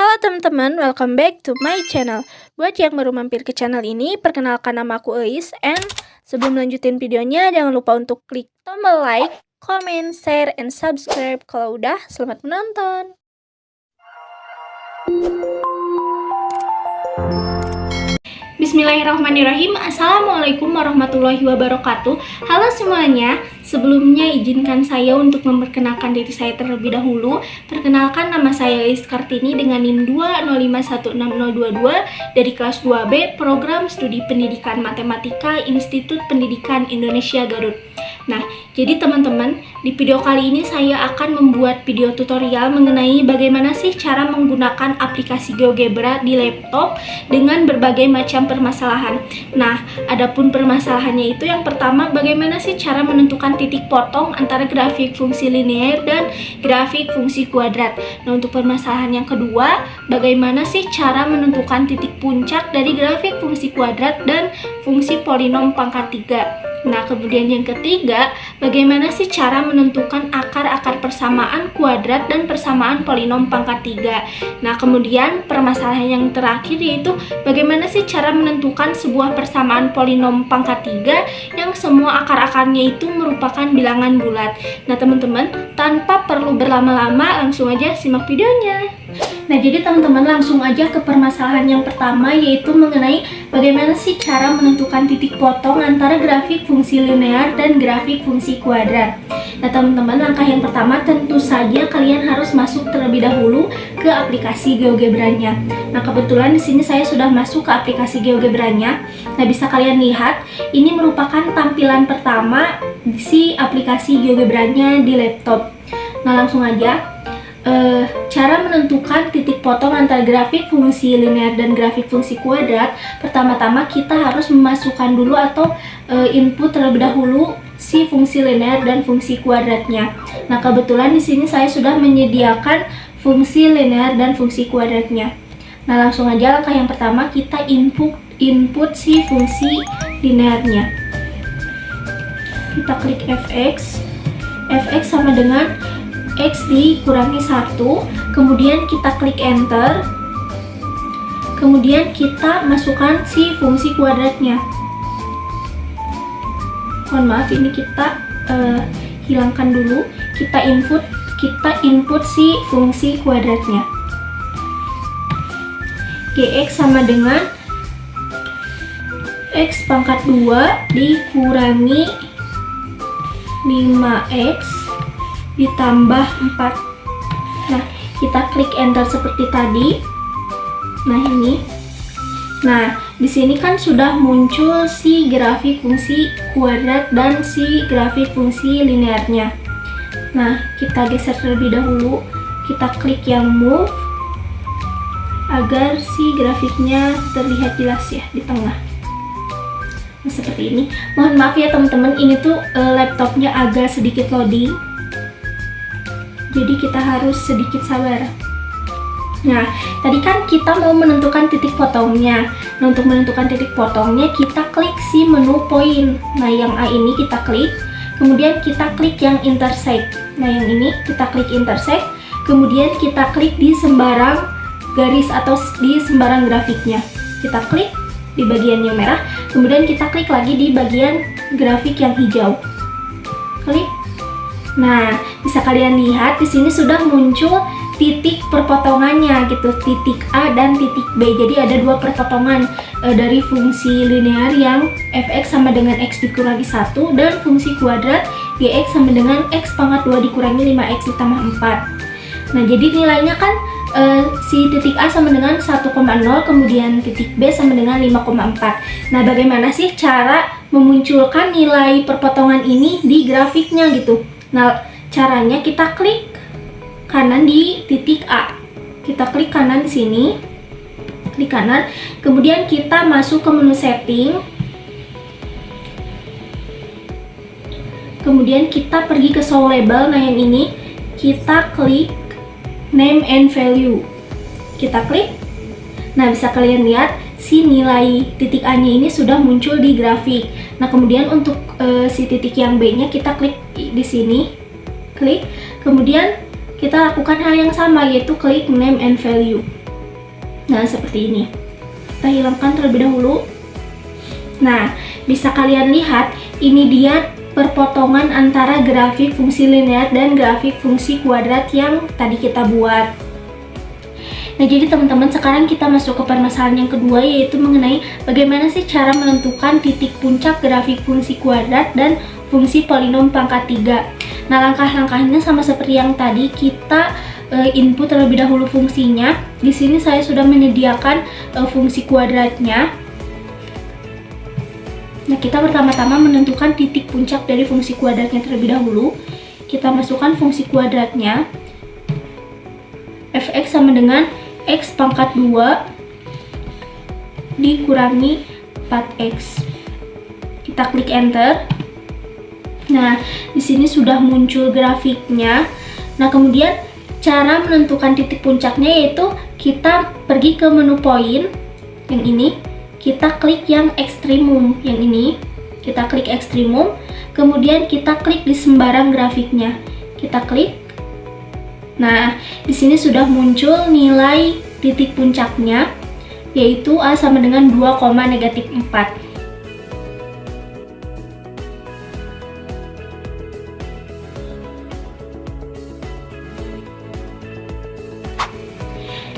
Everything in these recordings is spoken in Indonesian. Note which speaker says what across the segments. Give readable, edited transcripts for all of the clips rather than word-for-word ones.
Speaker 1: Halo teman-teman, welcome back to my channel. Buat yang baru mampir ke channel ini, perkenalkan nama aku Eis. And sebelum lanjutin videonya, jangan lupa untuk klik tombol like, comment, share, and subscribe. Kalau udah, selamat menonton. Bismillahirrahmanirrahim. Assalamualaikum warahmatullahi wabarakatuh. Halo semuanya. Sebelumnya izinkan saya untuk memperkenalkan diri saya terlebih dahulu. Perkenalkan, nama saya Eis Kartini dengan NIM 205160022 dari kelas 2B Program Studi Pendidikan Matematika Institut Pendidikan Indonesia Garut. Nah, jadi teman-teman, di video kali ini saya akan membuat video tutorial mengenai bagaimana sih cara menggunakan aplikasi GeoGebra di laptop dengan berbagai macam permasalahan. Nah, adapun permasalahannya itu yang pertama, bagaimana sih cara menentukan titik potong antara grafik fungsi linear dan grafik fungsi kuadrat. Nah, untuk permasalahan yang kedua, bagaimana sih cara menentukan titik puncak dari grafik fungsi kuadrat dan fungsi polinom pangkat 3. Nah, kemudian yang ketiga, bagaimana sih cara menentukan akar-akar persamaan kuadrat dan persamaan polinom pangkat 3. Nah, kemudian permasalahan yang terakhir yaitu bagaimana sih cara menentukan sebuah persamaan polinom pangkat 3 yang semua akar-akarnya itu merupakan bilangan bulat. Nah, teman-teman, tanpa perlu berlama-lama, langsung aja simak videonya. Nah, jadi teman-teman langsung aja ke permasalahan yang pertama, yaitu mengenai bagaimana sih cara menentukan titik potong antara grafik fungsi linear dan grafik fungsi kuadrat. Nah, teman-teman, langkah yang pertama tentu saja kalian harus masuk terlebih dahulu ke aplikasi GeoGebra-nya. Nah, kebetulan di sini saya sudah masuk ke aplikasi GeoGebra-nya. Nah, bisa kalian lihat, ini merupakan tampilan pertama si aplikasi GeoGebra-nya di laptop. Nah, langsung aja. Cara menentukan titik potong antara grafik fungsi linear dan grafik fungsi kuadrat, pertama-tama kita harus memasukkan dulu atau input terlebih dahulu si fungsi linear dan fungsi kuadratnya. Nah, kebetulan di sini saya sudah menyediakan fungsi linear dan fungsi kuadratnya. Nah, langsung aja langkah yang pertama kita input si fungsi linearnya. Kita klik fx. Fx sama dengan X dikurangi 1, kemudian kita klik enter, kemudian kita masukkan si fungsi kuadratnya. Mohon maaf, ini kita hilangkan dulu, kita input si fungsi kuadratnya. Gx sama dengan X pangkat 2 dikurangi 5X ditambah 4. Nah, kita klik enter seperti tadi. Nah, ini. Nah, di sini kan sudah muncul si grafik fungsi kuadrat dan si grafik fungsi linearnya. Nah, kita geser terlebih dahulu. Kita klik yang move agar si grafiknya terlihat jelas ya di tengah. Nah, seperti ini. Mohon maaf ya teman-teman, ini tuh laptopnya agak sedikit loading. Jadi kita harus sedikit sabar. Nah, tadi kan kita mau menentukan titik potongnya. Nah, untuk menentukan titik potongnya kita klik si menu point. Nah, yang A ini kita klik. Kemudian kita klik yang intersect. Nah, yang ini kita klik intersect. Kemudian kita klik di sembarang garis atau di sembarang grafiknya. Kita klik di bagian yang merah. Kemudian kita klik lagi di bagian grafik yang hijau. Klik. Nah, bisa kalian lihat di sini sudah muncul titik perpotongannya gitu, titik A dan titik B. Jadi ada dua perpotongan dari fungsi linear yang fx sama dengan x dikurangi 1 dan fungsi kuadrat gx sama dengan x pangkat 2 dikurangi 5x ditambah 4. Nah, jadi nilainya kan si titik A sama dengan 1,0, kemudian titik B sama dengan 5,4. Nah, bagaimana sih cara memunculkan nilai perpotongan ini di grafiknya gitu? Nah, caranya kita klik kanan di titik A. Kita klik kanan di sini. Klik kanan. Kemudian kita masuk ke menu setting. Kemudian kita pergi ke show label. Nah, yang ini kita klik name and value. Kita klik. Nah, bisa kalian lihat si nilai titik A-nya ini sudah muncul di grafik. Nah, kemudian untuk si titik yang B-nya kita klik di sini, klik. Kemudian kita lakukan hal yang sama, yaitu klik name and value. Nah, seperti ini. Kita hilangkan terlebih dahulu. Nah, bisa kalian lihat, ini dia perpotongan antara grafik fungsi linear dan grafik fungsi kuadrat yang tadi kita buat. Nah, jadi teman-teman, sekarang kita masuk ke permasalahan yang kedua, yaitu mengenai bagaimana sih cara menentukan titik puncak grafik fungsi kuadrat dan fungsi polinom pangkat 3. Nah, langkah-langkahnya sama seperti yang tadi, kita input terlebih dahulu fungsinya. Di sini saya sudah menyediakan fungsi kuadratnya. Nah, kita pertama-tama menentukan titik puncak dari fungsi kuadratnya terlebih dahulu. Kita masukkan fungsi kuadratnya. Fx sama dengan x pangkat 2 dikurangi 4x. Kita klik enter. Nah, di sini sudah muncul grafiknya. Nah, kemudian cara menentukan titik puncaknya yaitu kita pergi ke menu poin yang ini, kita klik yang ekstrimum yang ini, kita klik ekstrimum, kemudian kita klik di sembarang grafiknya, kita klik. Nah, di sini sudah muncul nilai titik puncaknya yaitu A sama dengan 2,-4.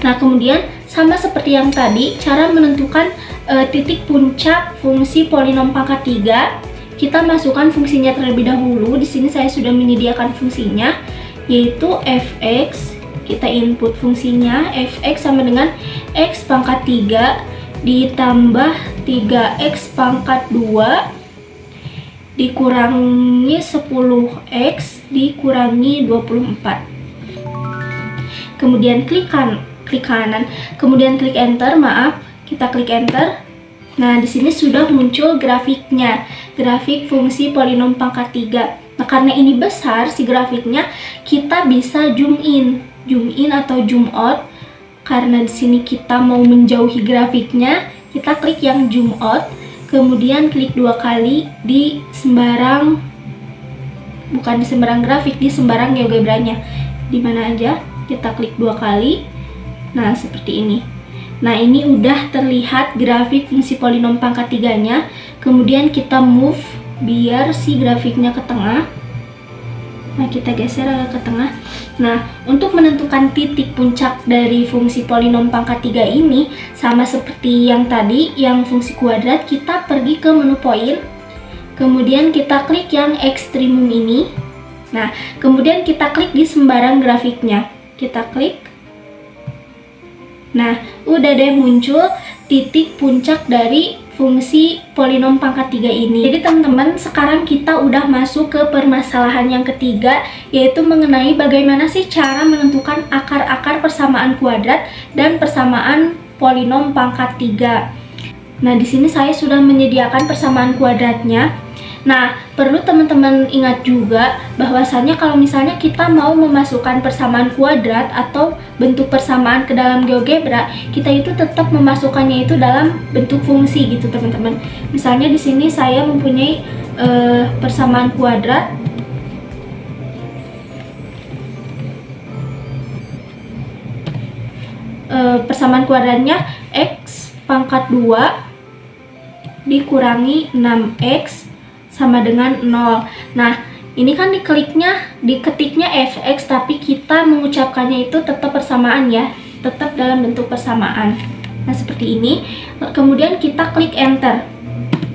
Speaker 1: Nah, kemudian sama seperti yang tadi, cara menentukan titik puncak fungsi polinom pangkat 3, kita masukkan fungsinya terlebih dahulu. Di sini saya sudah menyediakan fungsinya, yaitu fx. Kita input fungsinya, fx sama dengan x pangkat 3 ditambah 3x pangkat 2 dikurangi 10x dikurangi 24. Kemudian klik kanan, kemudian klik enter, kita klik enter. Nah, di sini sudah muncul grafiknya, grafik fungsi polinom pangkat 3. Nah, karena ini besar si grafiknya, kita bisa zoom in atau zoom out. Karena di sini kita mau menjauhi grafiknya, kita klik yang zoom out, kemudian klik 2 kali di sembarang, bukan di sembarang grafik, di sembarang GeoGebra-nya, di mana aja kita klik 2 kali. Nah, seperti ini. Nah, ini udah terlihat grafik fungsi polinom pangkat 3-nya. Kemudian kita move biar si grafiknya ke tengah. Nah, kita geser ke tengah. Nah, untuk menentukan titik puncak dari fungsi polinom pangkat 3 ini, sama seperti yang tadi, yang fungsi kuadrat, kita pergi ke menu poin. Kemudian kita klik yang ekstrimum ini. Nah, kemudian kita klik di sembarang grafiknya. Kita klik. Nah, udah deh muncul titik puncak dari fungsi polinom pangkat 3 ini. Jadi teman-teman, sekarang kita udah masuk ke permasalahan yang ketiga, yaitu mengenai bagaimana sih cara menentukan akar-akar persamaan kuadrat dan persamaan polinom pangkat 3. Nah, di sini saya sudah menyediakan persamaan kuadratnya. Nah, perlu teman-teman ingat juga bahwasannya kalau misalnya kita mau memasukkan persamaan kuadrat atau bentuk persamaan ke dalam GeoGebra, kita itu tetap memasukkannya itu dalam bentuk fungsi gitu, teman-teman. Misalnya di sini saya mempunyai persamaan kuadrat. Persamaan kuadratnya x pangkat 2 dikurangi 6x sama dengan 0. Nah, ini kan diketiknya fx, tapi kita mengucapkannya itu tetap persamaan ya, tetap dalam bentuk persamaan. Nah, seperti ini. Kemudian kita klik enter.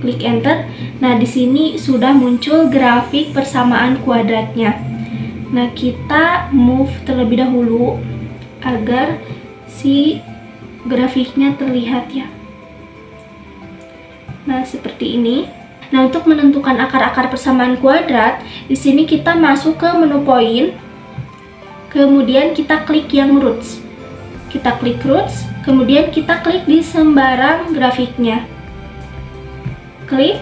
Speaker 1: Klik enter. Nah, di sini sudah muncul grafik persamaan kuadratnya. Nah, kita move terlebih dahulu agar si grafiknya terlihat ya. Nah, seperti ini. Nah, untuk menentukan akar-akar persamaan kuadrat, di sini kita masuk ke menu poin, kemudian kita klik yang roots. Kita klik roots, kemudian kita klik di sembarang grafiknya. Klik.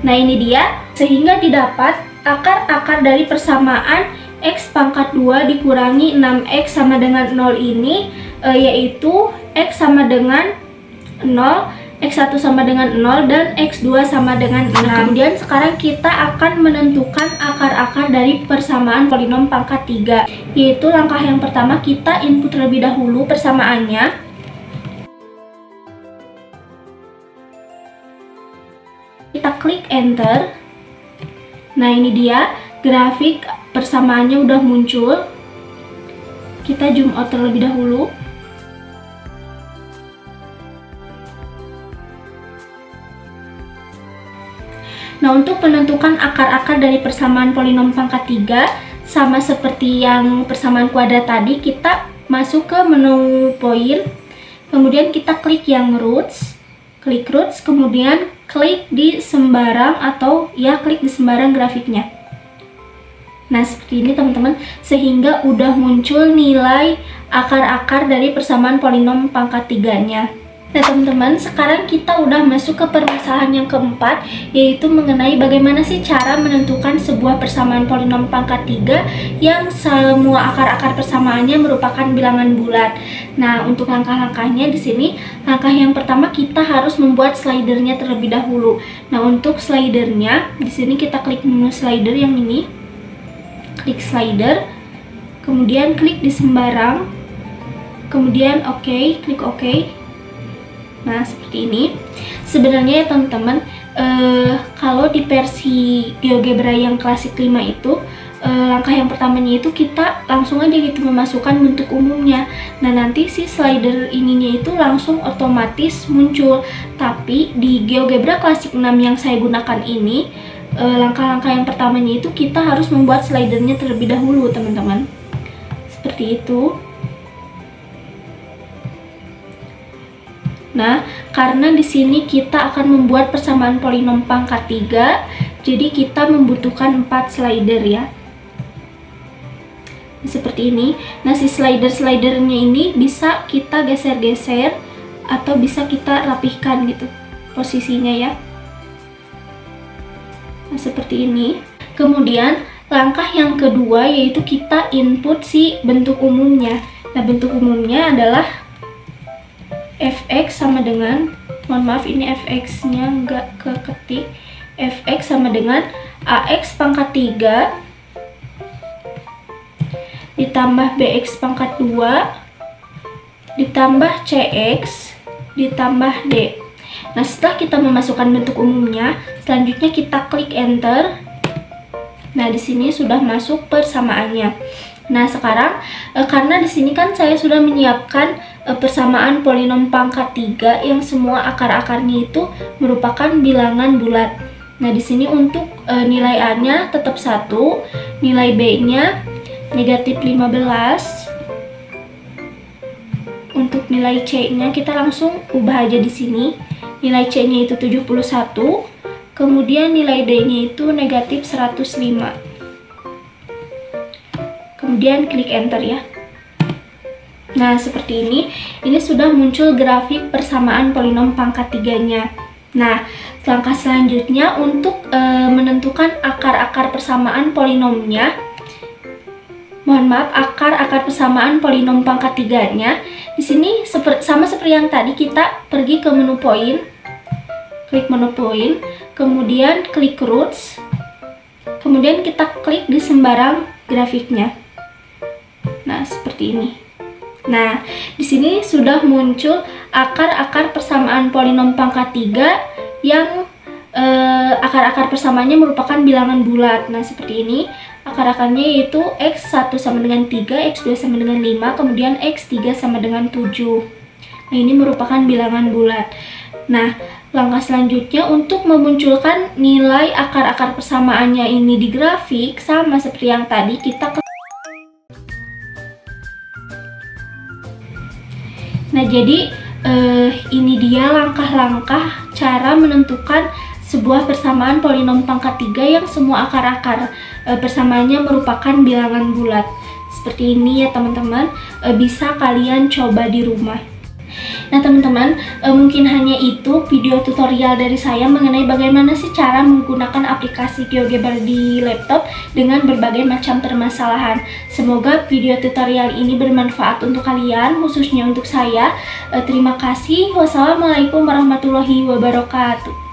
Speaker 1: Nah, ini dia, sehingga didapat akar-akar dari persamaan x pangkat 2 dikurangi 6x sama dengan 0 ini, yaitu x sama dengan 0, x1 sama dengan 0, dan x2 sama dengan 6. Kemudian sekarang kita akan menentukan akar-akar dari persamaan polinom pangkat 3, yaitu langkah yang pertama kita input terlebih dahulu persamaannya. klik enter. Nah, ini dia grafik persamaannya udah muncul. Kita zoom out terlebih dahulu. Nah, untuk menentukan akar-akar dari persamaan polinom pangkat 3, sama seperti yang persamaan kuadrat tadi, kita masuk ke menu point, kemudian kita klik yang roots, kemudian klik di sembarang atau ya klik di sembarang grafiknya. Nah, seperti ini teman-teman, sehingga udah muncul nilai akar-akar dari persamaan polinom pangkat 3-nya. Nah teman-teman, sekarang kita udah masuk ke permasalahan yang keempat, yaitu mengenai bagaimana sih cara menentukan sebuah persamaan polinom pangkat 3 yang semua akar-akar persamaannya merupakan bilangan bulat. Nah, untuk langkah-langkahnya di sini, langkah yang pertama kita harus membuat slidernya terlebih dahulu. Nah, untuk slidernya di sini kita klik menu slider yang ini. Klik slider, kemudian klik di sembarang, kemudian oke, klik oke. Nah, seperti ini. Sebenarnya ya teman-teman, kalau di versi GeoGebra yang klasik 5 itu, langkah yang pertamanya itu kita langsung aja gitu memasukkan bentuk umumnya. Nah, nanti si slider ininya itu langsung otomatis muncul. Tapi di GeoGebra klasik 6 yang saya gunakan ini, langkah-langkah yang pertamanya itu kita harus membuat slidernya terlebih dahulu, teman-teman. Seperti itu. Nah, karena di sini kita akan membuat persamaan polinom pangkat 3, jadi kita membutuhkan 4 slider ya. Seperti ini. Nah, si slider-slidernya ini bisa kita geser-geser atau bisa kita rapihkan gitu posisinya ya. Nah, seperti ini. Kemudian, langkah yang kedua yaitu kita input si bentuk umumnya. Nah, bentuk umumnya adalah fx sama dengan, mohon maaf ini fx-nya nggak keketik, fx sama dengan ax pangkat 3 ditambah bx pangkat 2 ditambah cx ditambah d. Nah, setelah kita memasukkan bentuk umumnya, selanjutnya kita klik enter. Nah, di sini sudah masuk persamaannya. Nah, sekarang karena di sini kan saya sudah menyiapkan persamaan polinom pangkat 3 yang semua akar-akarnya itu merupakan bilangan bulat. Nah, di sini untuk nilai A-nya tetap 1, nilai B-nya negatif 15. Untuk nilai C-nya kita langsung ubah aja di sini. Nilai C-nya itu 71, kemudian nilai D-nya itu negatif 105. Kemudian klik enter ya. Nah, seperti ini sudah muncul grafik persamaan polinom pangkat 3-nya. Nah, langkah selanjutnya untuk menentukan akar-akar persamaan polinomnya, mohon maaf, akar-akar persamaan polinom pangkat 3-nya. Di sini sama seperti yang tadi, kita pergi ke menu point, klik menu point, kemudian klik roots, kemudian kita klik di sembarang grafiknya. Nah, seperti ini. Nah, di sini sudah muncul akar-akar persamaan polinom pangkat 3 yang akar-akar persamaannya merupakan bilangan bulat. Nah, seperti ini. Akar-akarnya yaitu x1 sama dengan 3, x2 sama dengan 5, kemudian x3 sama dengan 7. Nah, ini merupakan bilangan bulat. Nah, langkah selanjutnya untuk memunculkan nilai akar-akar persamaannya ini di grafik, sama seperti yang tadi, kita Nah, jadi ini dia langkah-langkah cara menentukan sebuah persamaan polinom pangkat 3 yang semua akar-akar persamaannya merupakan bilangan bulat. Seperti ini ya teman-teman, bisa kalian coba di rumah. Nah teman-teman, mungkin hanya itu video tutorial dari saya mengenai bagaimana sih cara menggunakan aplikasi GeoGebra di laptop dengan berbagai macam permasalahan. Semoga video tutorial ini bermanfaat untuk kalian, khususnya untuk saya. Terima kasih. Wassalamualaikum warahmatullahi wabarakatuh.